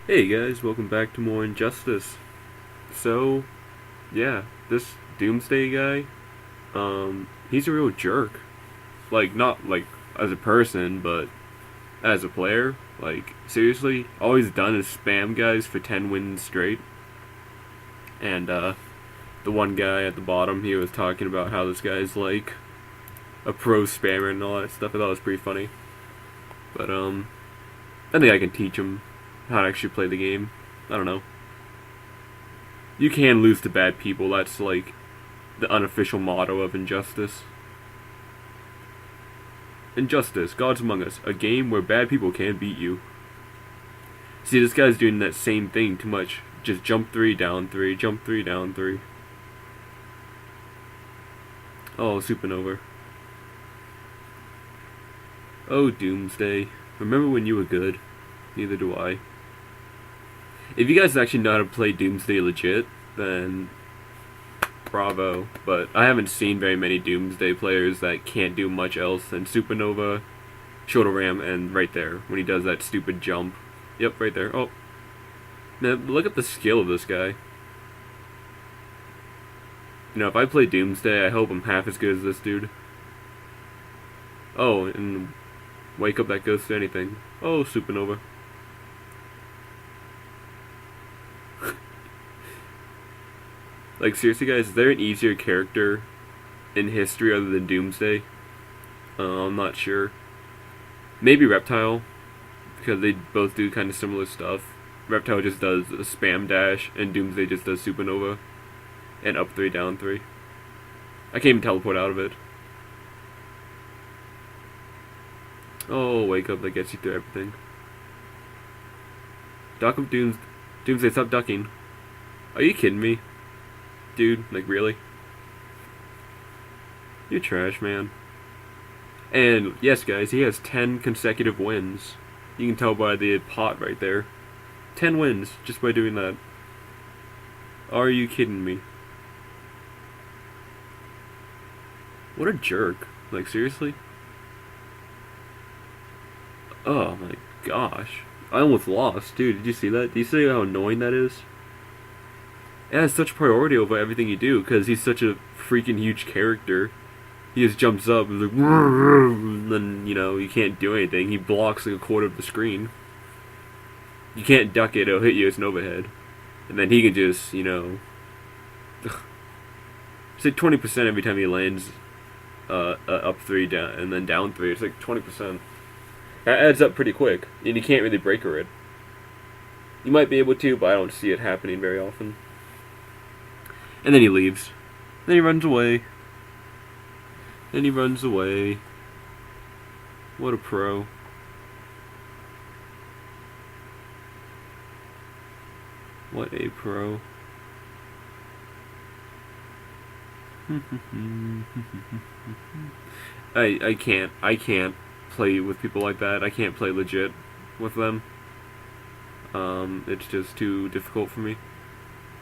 Hey guys, welcome back to more Injustice. So, yeah, this Doomsday guy, he's a real jerk. Like, not like as a person, but as a player. Like, seriously, all he's done is spam guys for 10 wins straight. And, the one guy at the bottom, he was talking about how this guy's like a pro spammer and all that stuff. I thought it was pretty funny. But, I think I can teach him how to actually play the game. I don't know. You can lose to bad people. That's like the unofficial motto of Injustice. Injustice, Gods Among Us, a game where bad people can't beat you. See, this guy's doing that same thing too much. Just jump 3, down 3, jump 3, down 3. Oh, Supernova. Oh, Doomsday. Remember when you were good? Neither do I. If you guys actually know how to play Doomsday legit, then bravo. But I haven't seen very many Doomsday players that can't do much else than Supernova, Shoulder Ram, and right there, when he does that stupid jump. Yep, right there. Oh. Now, look at the skill of this guy. You know, if I play Doomsday, I hope I'm half as good as this dude. Oh, and wake up that goes to anything. Oh, Supernova. Like, seriously, guys, is there an easier character in history other than Doomsday? I'm not sure. Maybe Reptile, because they both do kind of similar stuff. Reptile just does a spam dash, and Doomsday just does Supernova, and up 3, down 3. I can't even teleport out of it. Oh, wake up, that gets you through everything. Duck of Doomsday, stop ducking. Are you kidding me? Dude, like really? You're trash, man. And yes, guys, he has 10 consecutive wins. You can tell by the pot right there. 10 wins just by doing that. Are you kidding me? What a jerk. Like, seriously? Oh my gosh. I almost lost, dude. Did you see that? Do you see how annoying that is? It has such priority over everything you do because he's such a freaking huge character. He just jumps up and like, and then, you know, you can't do anything. He blocks like a quarter of the screen. You can't duck it, it'll hit you as an overhead. And then he can just, you know, it's like 20% every time he lands up 3 down and then down 3. It's like 20%. That adds up pretty quick, and you can't really break her it. You might be able to, but I don't see it happening very often. And then he leaves. Then he runs away. Then he runs away. What a pro. What a pro. I can't play with people like that. I can't play legit with them. It's just too difficult for me.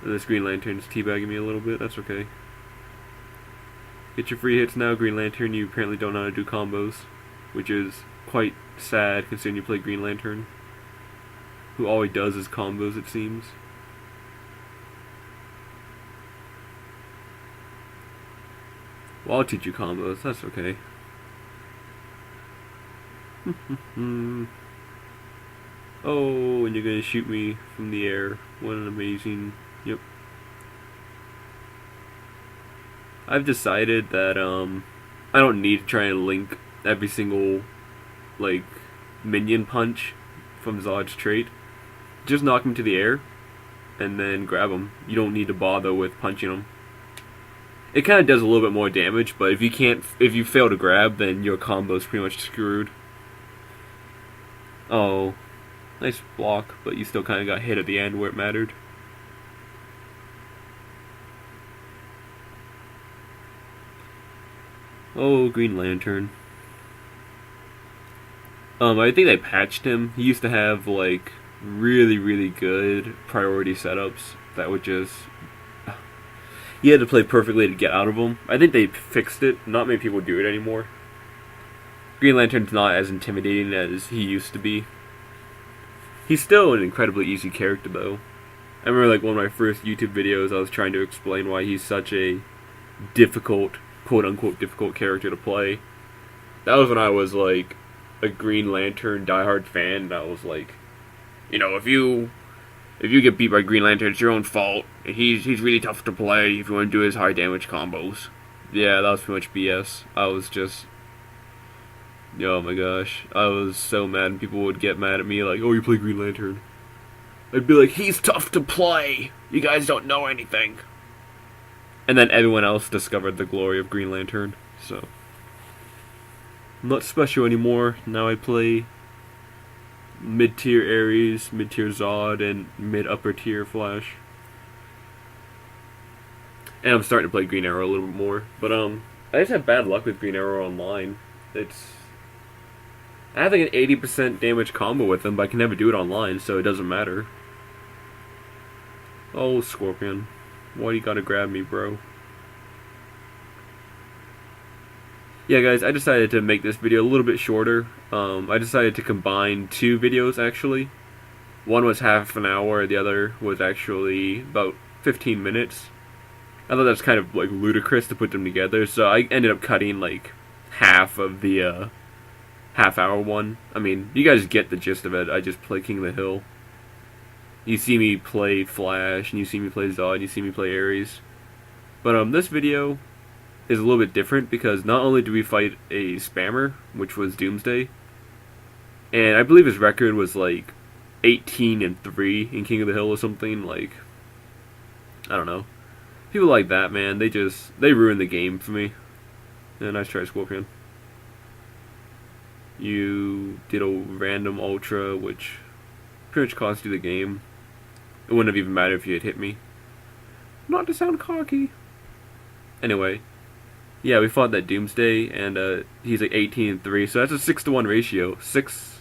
And this Green Lantern's teabagging me a little bit. That's okay. Get your free hits now, Green Lantern. You apparently don't know how to do combos, which is quite sad considering you play Green Lantern, who all he does is combos, it seems. Well, I'll teach you combos. That's okay. Oh, and you're gonna shoot me from the air. What an amazing. Yep. I've decided that I don't need to try and link every single like minion punch from Zod's trait. Just knock him to the air and then grab him. You don't need to bother with punching him. It kind of does a little bit more damage, but if you fail to grab, then your combo's pretty much screwed. Oh, nice block, but you still kind of got hit at the end where it mattered. Oh, Green Lantern. I think they patched him. He used to have like really, really good priority setups that would just you had to play perfectly to get out of them. I think they fixed it. Not many people do it anymore. Green Lantern's not as intimidating as he used to be. He's still an incredibly easy character though. I remember like one of my first YouTube videos, I was trying to explain why he's such a difficult, quote unquote, difficult character to play. That was when I was like a Green Lantern diehard fan, and I was like, you know, if you get beat by Green Lantern, it's your own fault. And he's really tough to play if you want to do his high damage combos. Yeah, that was pretty much BS. I was just, oh my gosh, I was so mad. And people would get mad at me like, oh, you play Green Lantern. I'd be like, he's tough to play. You guys don't know anything. And then everyone else discovered the glory of Green Lantern. So, I'm not special anymore. Now I play mid-tier Ares, mid-tier Zod, and mid-upper tier Flash. And I'm starting to play Green Arrow a little bit more. But I just have bad luck with Green Arrow online. I have like an 80% damage combo with him, but I can never do it online, so it doesn't matter. Oh, Scorpion. Why do you gotta grab me, bro? Yeah, guys, I decided to make this video a little bit shorter. I decided to combine two videos, actually. One was half an hour, the other was actually about 15 minutes. I thought that was kind of, like, ludicrous to put them together, so I ended up cutting, like, half of the, half-hour one. I mean, you guys get the gist of it. I just play King of the Hill. You see me play Flash, and you see me play Zod, and you see me play Ares. But, this video is a little bit different because not only do we fight a spammer, which was Doomsday, and I believe his record was like 18-3 in King of the Hill or something. Like, I don't know. People like that, man, they ruin the game for me. Yeah, nice try, Scorpion. You did a random ultra, which pretty much cost you the game. It wouldn't have even mattered if you had hit me. Not to sound cocky. Anyway. Yeah, we fought that Doomsday, and he's like 18-3, so that's a 6-to-1 ratio. Six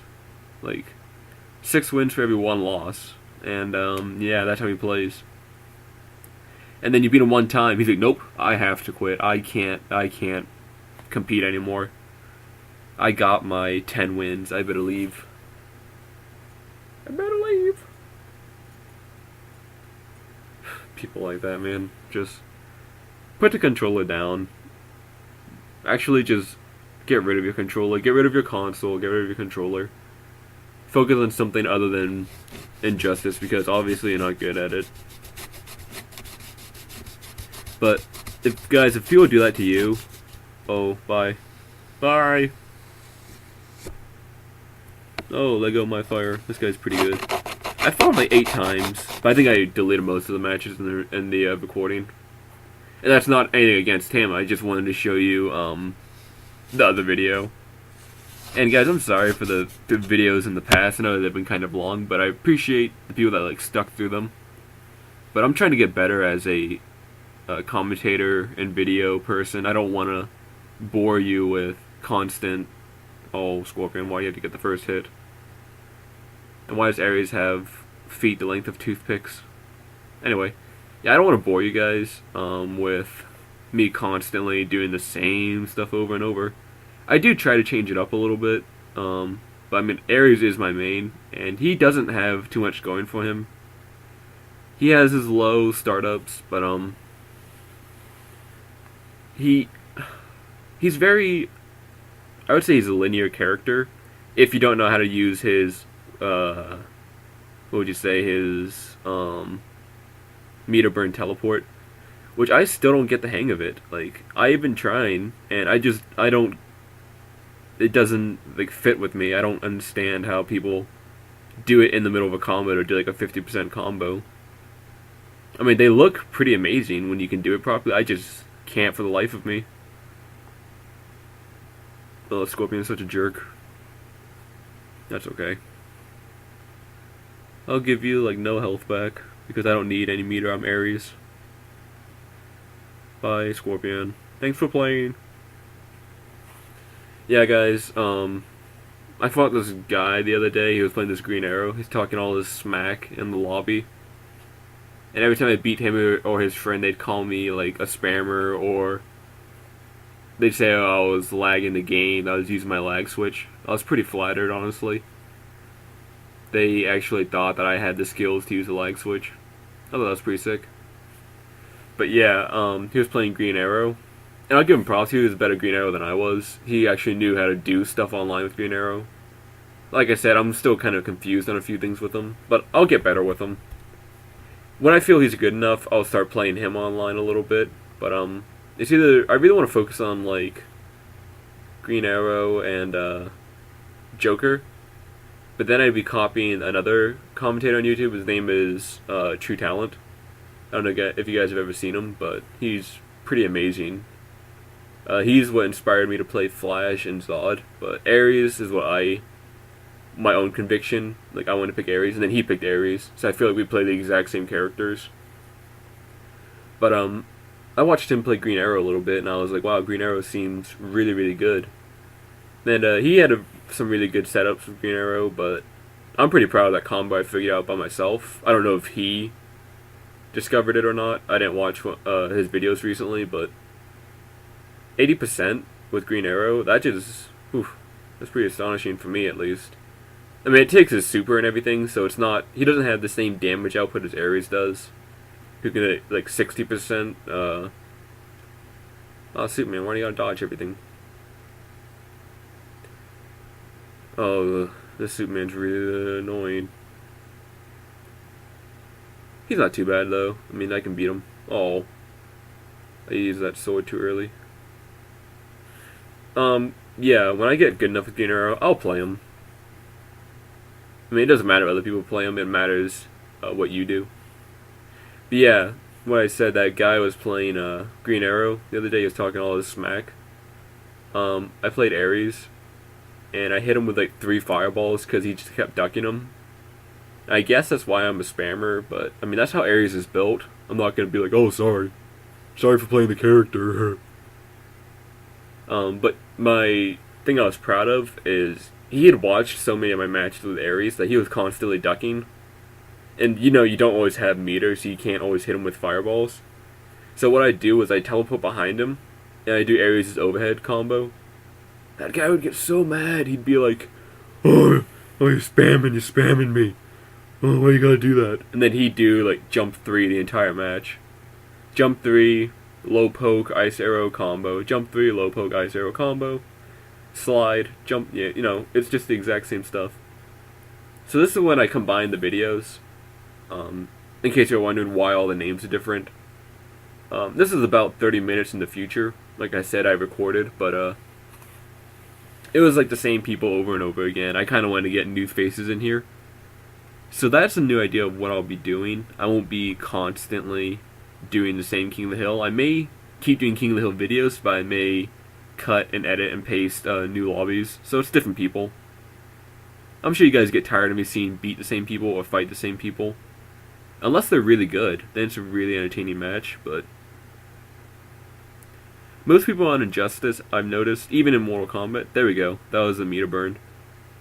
wins for every one loss. And, yeah, that's how he plays. And then you beat him one time, he's like, nope, I have to quit. I can't compete anymore. I got my 10 wins, I better leave. I better leave. People like that, man. Just put the controller down. Actually, just get rid of your controller, get rid of your console, get rid of your controller. Focus on something other than Injustice, because obviously you're not good at it. But, if people do that to you, oh, bye. Bye! Oh, Lego My Fire. This guy's pretty good. I fought him like 8 times, but I think I deleted most of the matches in the recording. And that's not anything against him, I just wanted to show you, the other video. And guys, I'm sorry for the videos in the past. I know they've been kind of long, but I appreciate the people that, like, stuck through them. But I'm trying to get better as a commentator and video person. I don't want to bore you with constant, oh, Scorpion, why do you have to get the first hit? And why does Ares have feet the length of toothpicks? Anyway. Yeah, I don't want to bore you guys with me constantly doing the same stuff over and over. I do try to change it up a little bit, but I mean, Ares is my main, and he doesn't have too much going for him. He has his low startups, but he's very, I would say he's a linear character. If you don't know how to use his, what would you say, his meter burn teleport, which I still don't get the hang of it. Like, I've been trying, and it doesn't, like, fit with me. I don't understand how people do it in the middle of a combo or do, like, a 50% combo. I mean, they look pretty amazing when you can do it properly. I just can't for the life of me. Oh, Scorpion's such a jerk. That's okay. I'll give you, like, no health back, because I don't need any meter. I'm Ares. Bye, Scorpion. Thanks for playing. Yeah, guys, I fought this guy the other day. He was playing this Green Arrow. He's talking all this smack in the lobby. And every time I beat him or his friend, they'd call me, like, a spammer, or they'd say, oh, I was lagging the game, I was using my lag switch. I was pretty flattered, honestly. they actually thought that I had the skills to use a lag switch. I thought that was pretty sick. But yeah, he was playing Green Arrow, and I'll give him props. He was a better Green Arrow than I was. He actually knew how to do stuff online with Green Arrow. Like I said, I'm still kind of confused on a few things with him, but I'll get better with him. When I feel he's good enough, I'll start playing him online a little bit. But it's either I really want to focus on like Green Arrow and Joker, but then I'd be copying another commentator on YouTube. His name is True Talent. I don't know if you guys have ever seen him, but he's pretty amazing. He's what inspired me to play Flash and Zod, but Ares is my own conviction. Like, I want to pick Ares, and then he picked Ares, so I feel like we play the exact same characters. But I watched him play Green Arrow a little bit, and I was like, wow, Green Arrow seems really, really good. And he had some really good setups with Green Arrow, but I'm pretty proud of that combo I figured out by myself. I don't know if he discovered it or not. I didn't watch his videos recently, but 80% with Green Arrow, that's pretty astonishing for me, at least. I mean, it takes his super and everything, so it's not... He doesn't have the same damage output as Ares does. Who can get, like, 60%, Oh, Superman, why do you gotta dodge everything? Oh, this Superman's really annoying. He's not too bad, though. I mean, I can beat him. Oh. I used that sword too early. Yeah, when I get good enough with Green Arrow, I'll play him. I mean, it doesn't matter if other people play him, it matters what you do. But yeah, when I said that guy was playing Green Arrow the other day, he was talking all this smack. I played Ares, and I hit him with like 3 fireballs because he just kept ducking them. I guess that's why I'm a spammer, but I mean, that's how Ares is built. I'm not gonna be like, oh, sorry for playing the character. But my thing I was proud of is he had watched so many of my matches with Ares that he was constantly ducking. And you know, you don't always have meters, so you can't always hit him with fireballs. So what I do is I teleport behind him, and I do Ares' overhead combo. That guy would get so mad. He'd be like, oh, you're spamming me. Oh, why you gotta do that? And then he'd do like jump 3 the entire match. Jump 3, low poke, ice arrow combo. Jump 3, low poke, ice arrow combo. Slide, jump, yeah, you know, it's just the exact same stuff. So this is when I combine the videos. In case you're wondering why all the names are different. This is about 30 minutes in the future. Like I said, I recorded, but it was like the same people over and over again. I kind of wanted to get new faces in here. So that's a new idea of what I'll be doing. I won't be constantly doing the same King of the Hill. I may keep doing King of the Hill videos, but I may cut and edit and paste new lobbies. So it's different people. I'm sure you guys get tired of me seeing beat the same people or fight the same people. Unless they're really good, then it's a really entertaining match, but most people on Injustice, I've noticed, even in Mortal Kombat, there we go, that was a meter burn.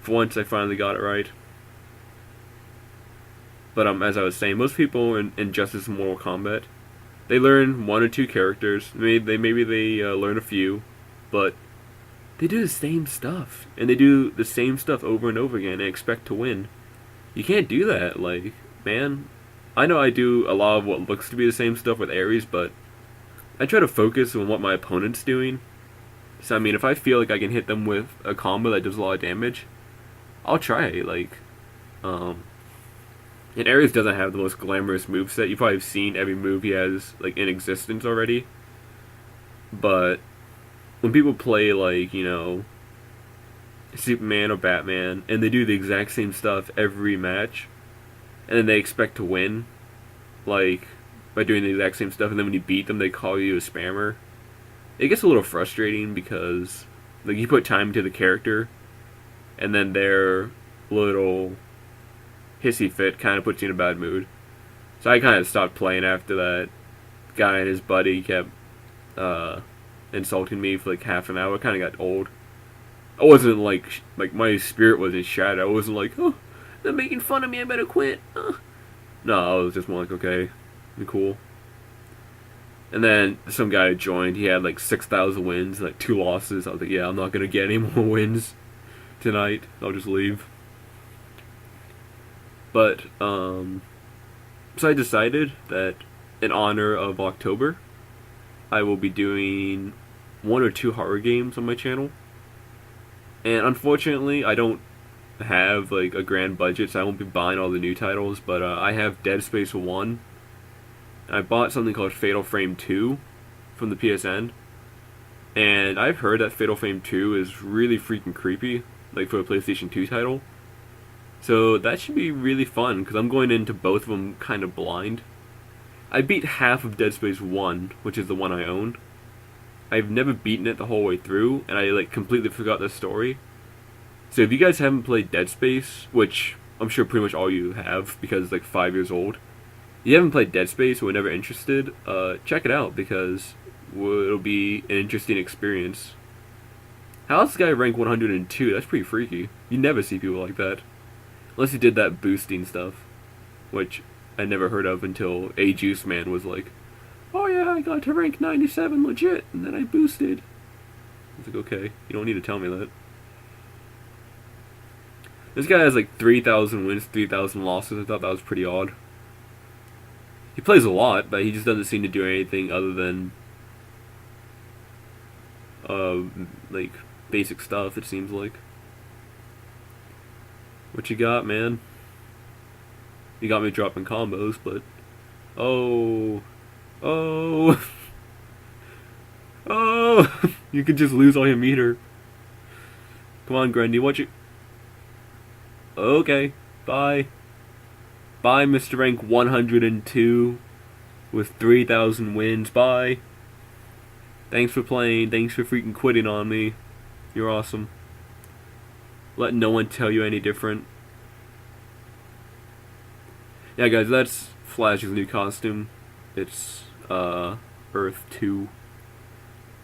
For once, I finally got it right. But as I was saying, most people in Injustice and Mortal Kombat, they learn 1 or 2 characters, maybe they learn a few, but they do the same stuff, and they do the same stuff over and over again and expect to win. You can't do that, like, man. I know I do a lot of what looks to be the same stuff with Ares, but I try to focus on what my opponent's doing. So, I mean, if I feel like I can hit them with a combo that does a lot of damage, I'll try it, like, and Ares doesn't have the most glamorous moveset. You've probably seen every move he has, like, in existence already. But when people play, like, you know, Superman or Batman, and they do the exact same stuff every match, and then they expect to win, like, by doing the exact same stuff, and then when you beat them, they call you a spammer. It gets a little frustrating because, like, you put time into the character, and then their little hissy fit kind of puts you in a bad mood. So I kind of stopped playing after that guy and his buddy kept insulting me for like half an hour. It kind of got old. I wasn't like my spirit wasn't shattered. I wasn't like, oh, they're making fun of me, I better quit. No, I was just more like, okay, I'm cool. And then some guy joined. He had like 6,000 wins, like 2 losses. I was like, yeah, I'm not gonna get any more wins tonight. I'll just leave. But so I decided that in honor of October, I will be doing one or two horror games on my channel. And unfortunately, I don't have like a grand budget, so I won't be buying all the new titles. But I have Dead Space 1. And I bought something called Fatal Frame 2 from the PSN. And I've heard that Fatal Frame 2 is really freaking creepy, like for a PlayStation 2 title. So that should be really fun, because I'm going into both of them kind of blind. I beat half of Dead Space 1, which is the one I own. I've never beaten it the whole way through, and I like completely forgot the story. So if you guys haven't played Dead Space, which I'm sure pretty much all you have because it's like 5 years old, you haven't played Dead Space or were never interested, check it out because it'll be an interesting experience. How else this guy rank 102? That's pretty freaky. You never see people like that. Unless he did that boosting stuff, which I never heard of until A Juice Man was like, "Oh yeah, I got to rank 97 legit, and then I boosted." I was like, okay, you don't need to tell me that. This guy has like 3,000 wins, 3,000 losses. I thought that was pretty odd. He plays a lot, but he just doesn't seem to do anything other than like basic stuff. It seems like. What you got, man? You got me dropping combos, but oh, oh, oh! You could just lose all your meter. Come on, Grundy, what you? Okay, bye. Bye, Mr. Rank 102 with 3,000 wins. Bye. Thanks for playing. Thanks for freaking quitting on me. You're awesome. Let no one tell you any different. Yeah, guys, that's Flash's new costume. It's, Earth 2.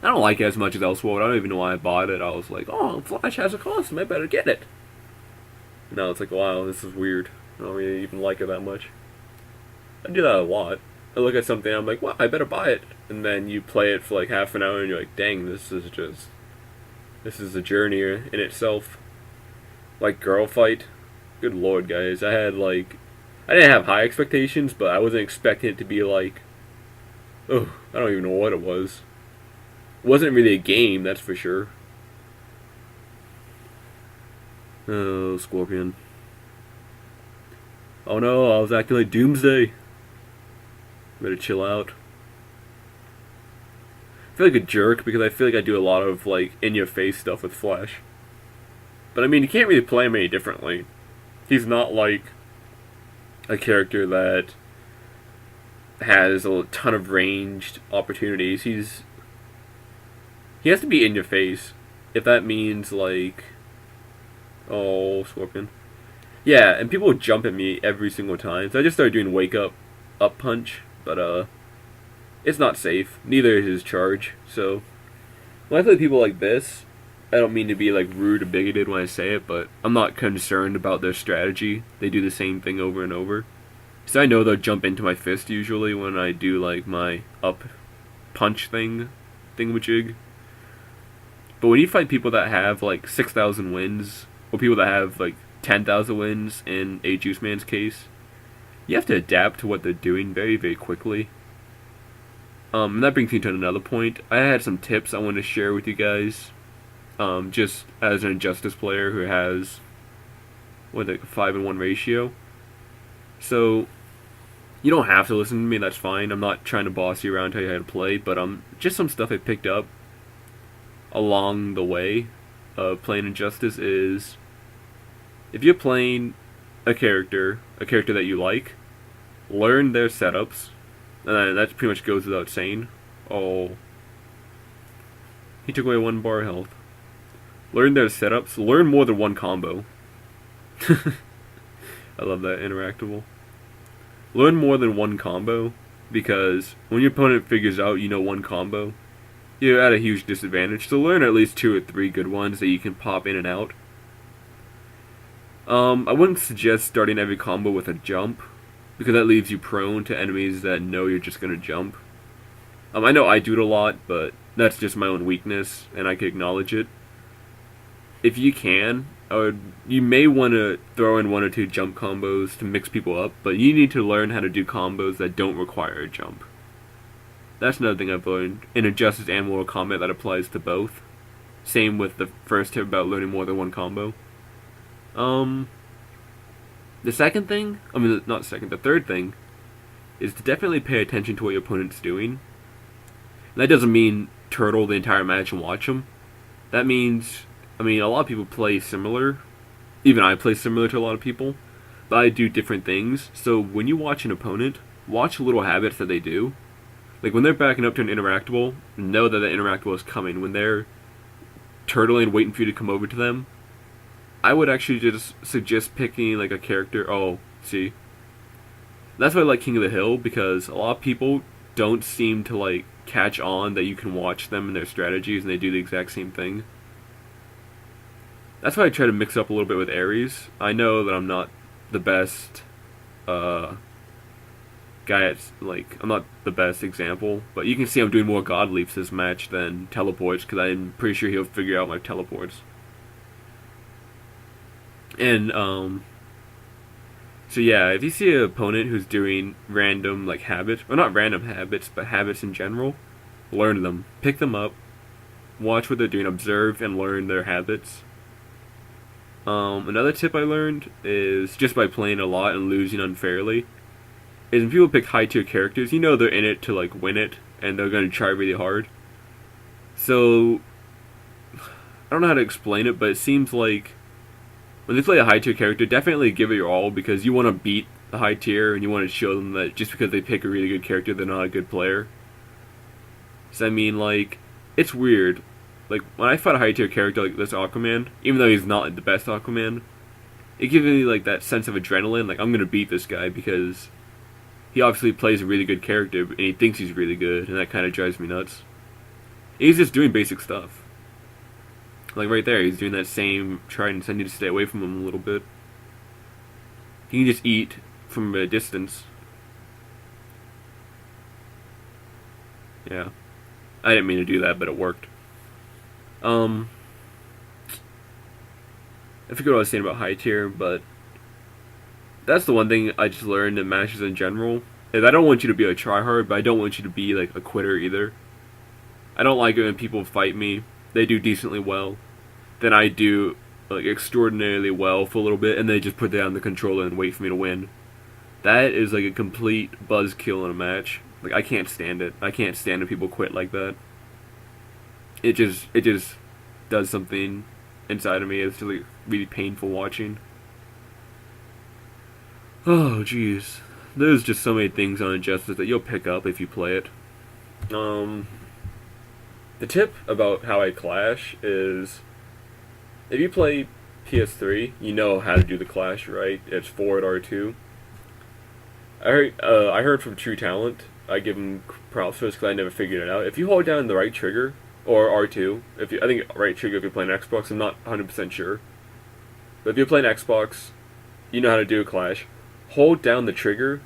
I don't like it as much as Elseworld. I don't even know why I bought it. I was like, oh, Flash has a costume. I better get it. Now it's like, wow, this is weird. I don't really even like it that much. I do that a lot. I look at something, I'm like, wow, I better buy it. And then you play it for like half an hour and you're like, dang, this is a journey in itself. Like Girl Fight. Good lord, guys. I didn't have high expectations, but I wasn't expecting it to be like, oh, I don't even know what it was. It wasn't really a game, that's for sure. Oh, Scorpion. Oh no, I was acting like Doomsday. Better chill out. I feel like a jerk because I feel like I do a lot of like in-your-face stuff with Flash. But I mean, you can't really play him any differently. He's not like a character that has a ton of ranged opportunities. He has to be in your face. If that means like, oh, Scorpion. Yeah, and people would jump at me every single time. So I just started doing wake up punch, but it's not safe. Neither is his charge. So when I play people like this, I don't mean to be like rude or bigoted when I say it, but I'm not concerned about their strategy. They do the same thing over and over. So I know they'll jump into my fist usually when I do like my up punch thingamajig. But when you fight people that have like 6,000 wins, or people that have like 10,000 wins in A Juice Man's case, you have to adapt to what they're doing very, very quickly. And that brings me to another point. I had some tips I want to share with you guys. Just as an Injustice player who has a 5-1 ratio. So you don't have to listen to me, that's fine. I'm not trying to boss you around, tell you how to play, but just some stuff I picked up along the way of playing Injustice is, if you're playing a character that you like, learn their setups. And that pretty much goes without saying. Oh, he took away 1 bar health. Learn their setups. Learn more than one combo. I love that interactable. Learn more than one combo, because when your opponent figures out you know one combo, you're at a huge disadvantage. So learn at least 2 or 3 good ones that you can pop in and out. I wouldn't suggest starting every combo with a jump, because that leaves you prone to enemies that know you're just gonna jump. I know I do it a lot, but that's just my own weakness, and I can acknowledge it. If you can, you may want to throw in one or two jump combos to mix people up, but you need to learn how to do combos that don't require a jump. That's another thing I've learned in Injustice and Mortal Kombat that applies to both. Same with the first tip about learning more than one combo. The second thing, not the second, the third thing, is to definitely pay attention to what your opponent's doing. And that doesn't mean turtle the entire match and watch them. That means, a lot of people play similar. Even I play similar to a lot of people. But I do different things. So when you watch an opponent, watch little habits that they do. Like when they're backing up to an interactable, know that the interactable is coming. When they're turtling, waiting for you to come over to them, I would actually just suggest picking like a character. Oh, see, that's why I like King of the Hill, because a lot of people don't seem to like catch on that you can watch them and their strategies and they do the exact same thing. That's why I try to mix up a little bit with Ares. I know that I'm not the best guy at, like, I'm not the best example, but you can see I'm doing more God Leaps this match than teleports, because I'm pretty sure he'll figure out my teleports. And, so yeah, if you see an opponent who's doing random, like, habits, or not random habits, but habits in general, learn them. Pick them up, watch what they're doing, observe and learn their habits. Another tip I learned is, just by playing a lot and losing unfairly, is when people pick high tier characters, you know they're in it to like win it, and they're going to try really hard. So, I don't know how to explain it, but it seems like when they play a high tier character, definitely give it your all, because you want to beat the high tier and you want to show them that just because they pick a really good character, they're not a good player. So like, it's weird. Like, when I fight a high tier character like this Aquaman, even though he's not the best Aquaman, it gives me like that sense of adrenaline, like I'm going to beat this guy because he obviously plays a really good character and he thinks he's really good, and that kind of drives me nuts. He's just doing basic stuff. Like right there, he's doing that same trident, so I need to stay away from him a little bit. He can just eat from a distance. Yeah. I didn't mean to do that, but it worked. I forget what I was saying about high tier, but that's the one thing I just learned in matches in general. Is I don't want you to be a tryhard, but I don't want you to be like a quitter either. I don't like it when people fight me, they do decently well, then I do like extraordinarily well for a little bit, and they just put down the controller and wait for me to win. That is like a complete buzzkill in a match. Like, I can't stand it. I can't stand when people quit like that. It just does something inside of me. It's really, really painful watching. Oh, jeez. There's just so many things on Injustice that you'll pick up if you play it. The tip about how I clash is, if you play PS3, you know how to do the clash, right? It's forward R2. I heard from True Talent. I give him props for this because I never figured it out. If you hold down the right trigger, or R2, I think right trigger if you're playing Xbox, I'm not 100% sure. But if you're playing Xbox, you know how to do a clash. Hold down the trigger,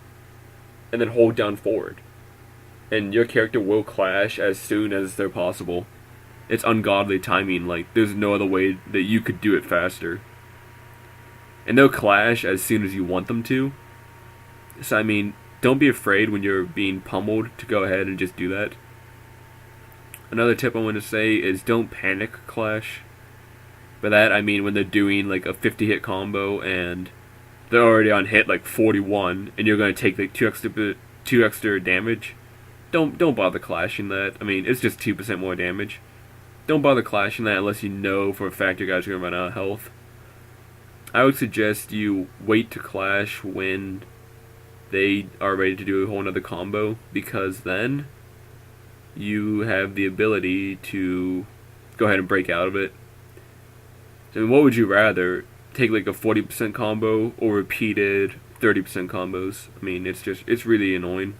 and then hold down forward. And your character will clash as soon as they're possible. It's ungodly timing, like, there's no other way that you could do it faster. And they'll clash as soon as you want them to. So, don't be afraid when you're being pummeled to go ahead and just do that. Another tip I want to say is don't panic clash. By that, I mean when they're doing like a 50 hit combo and they're already on hit like 41 and you're going to take like 2 extra damage. Don't bother clashing that. It's just 2% more damage. Don't bother clashing that unless you know for a fact your guys are going to run out of health. I would suggest you wait to clash when they are ready to do a whole nother combo, because then you have the ability to go ahead and break out of it. So what would you rather? Take like a 40% combo or repeated 30% combos? It's really annoying.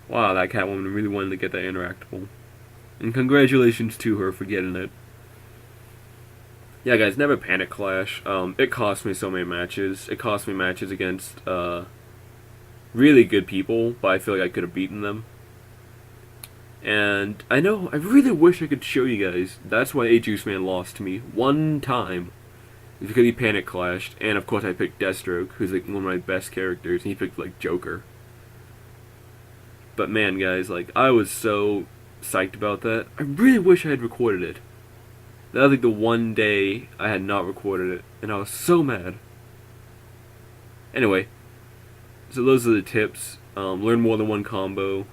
Wow, that Catwoman really wanted to get that interactable. And congratulations to her for getting it. Yeah, guys, never panic clash. It cost me so many matches. It cost me matches against really good people, but I feel like I could have beaten them. And I know, I really wish I could show you guys. That's why A Juice Man lost to me one time. It's because he panic clashed, and of course I picked Deathstroke, who's like one of my best characters, and he picked like Joker. But man, guys, like I was so psyched about that. I really wish I had recorded it. That was like the one day I had not recorded it, and I was so mad. Anyway, so those are the tips. Learn more than one combo.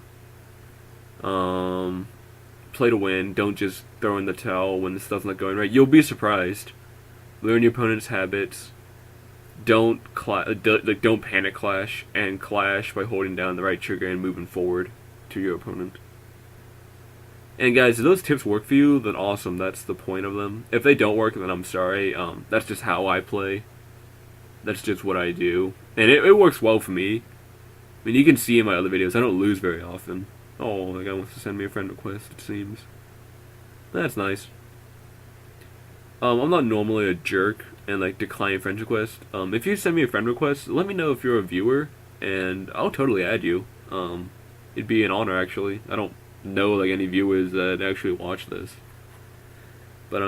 Play to win. Don't just throw in the towel when the stuff's not going right. You'll be surprised. Learn your opponent's habits. Don't don't panic clash, and clash by holding down the right trigger and moving forward to your opponent. And guys, if those tips work for you, then awesome. That's the point of them. If they don't work, then I'm sorry. That's just how I play. That's just what I do, and it works well for me. I mean, you can see in my other videos, I don't lose very often. Oh, the guy wants to send me a friend request, it seems. That's nice. I'm not normally a jerk and like decline friend requests. If you send me a friend request, let me know if you're a viewer, and I'll totally add you. It'd be an honor, actually. I don't know like any viewers that actually watch this. But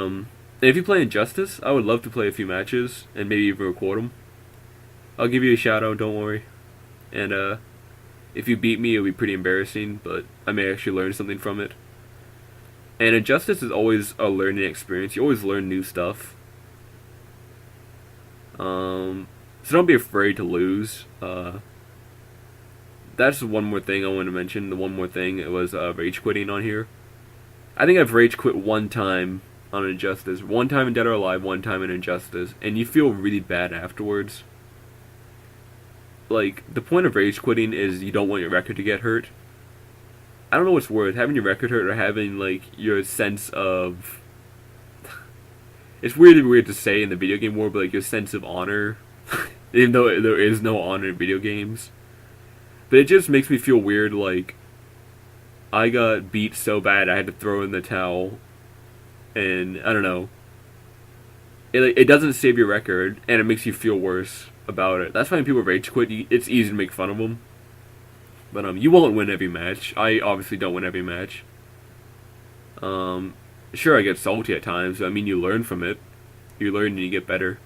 if you play Injustice, I would love to play a few matches and maybe even record them. I'll give you a shout out, don't worry. And if you beat me, it'll be pretty embarrassing, but I may actually learn something from it. And Injustice is always a learning experience. You always learn new stuff. So don't be afraid to lose. That's one more thing I want to mention. The one more thing, it was rage quitting on here. I think I've rage quit one time on Injustice. One time in Dead or Alive, one time in Injustice. And you feel really bad afterwards. Like, the point of rage quitting is you don't want your record to get hurt. I don't know what's worse, having your record hurt or having, like, your sense of... It's really weird to say in the video game world, but, like, your sense of honor. Even though there is no honor in video games. But it just makes me feel weird, like... I got beat so bad I had to throw in the towel. And, I don't know. It doesn't save your record, and it makes you feel worse about it. That's why when people rage quit, it's easy to make fun of them. But you won't win every match. I obviously don't win every match. Sure, I get salty at times. I mean, you learn from it. You learn and you get better.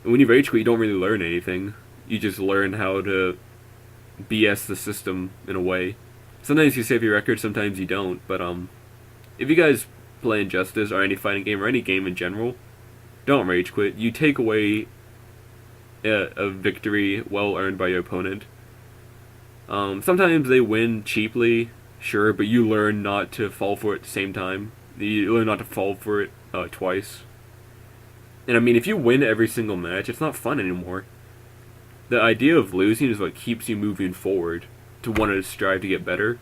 And when you rage quit, you don't really learn anything. You just learn how to BS the system in a way. Sometimes you save your record, sometimes you don't. But if you guys play Injustice or any fighting game or any game in general, don't rage quit. You take away a victory well earned by your opponent. Sometimes they win cheaply, sure, but you learn not to fall for it at the same time. You learn not to fall for it twice. And I mean, if you win every single match, it's not fun anymore. The idea of losing is what keeps you moving forward to want to strive to get better.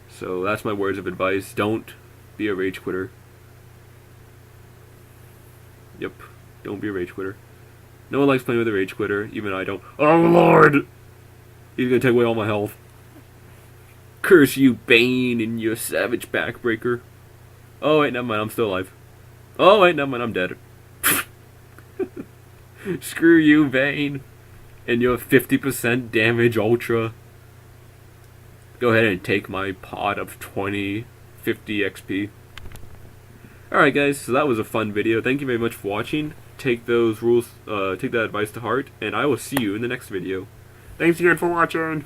So that's my words of advice. Don't be a rage quitter. Yep, don't be a rage quitter. No one likes playing with a rage quitter, even I don't. Oh lord! He's gonna take away all my health. Curse you, Bane, and your savage backbreaker. Oh wait, never mind, I'm still alive. Oh wait, never mind, I'm dead. Screw you, Bane, and your 50% damage ultra. Go ahead and take my pot of 50 XP. Alright guys, so that was a fun video. Thank you very much for watching. Take those rules, take that advice to heart, and I will see you in the next video. Thanks again for watching!